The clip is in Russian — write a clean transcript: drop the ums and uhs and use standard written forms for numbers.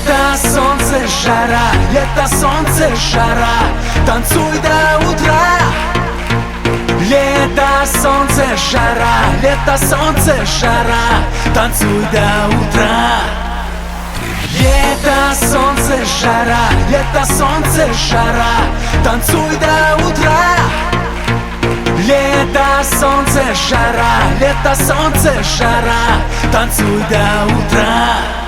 Лето, солнце, жара, лето, солнце, жара, танцуй до утра. Лето, солнце, жара, лето, солнце, жара, танцуй до утра. Лето, солнце, жара, лето, солнце, жара, танцуй до утра. Лето, солнце, жара, лето, солнце, жара, танцуй до утра.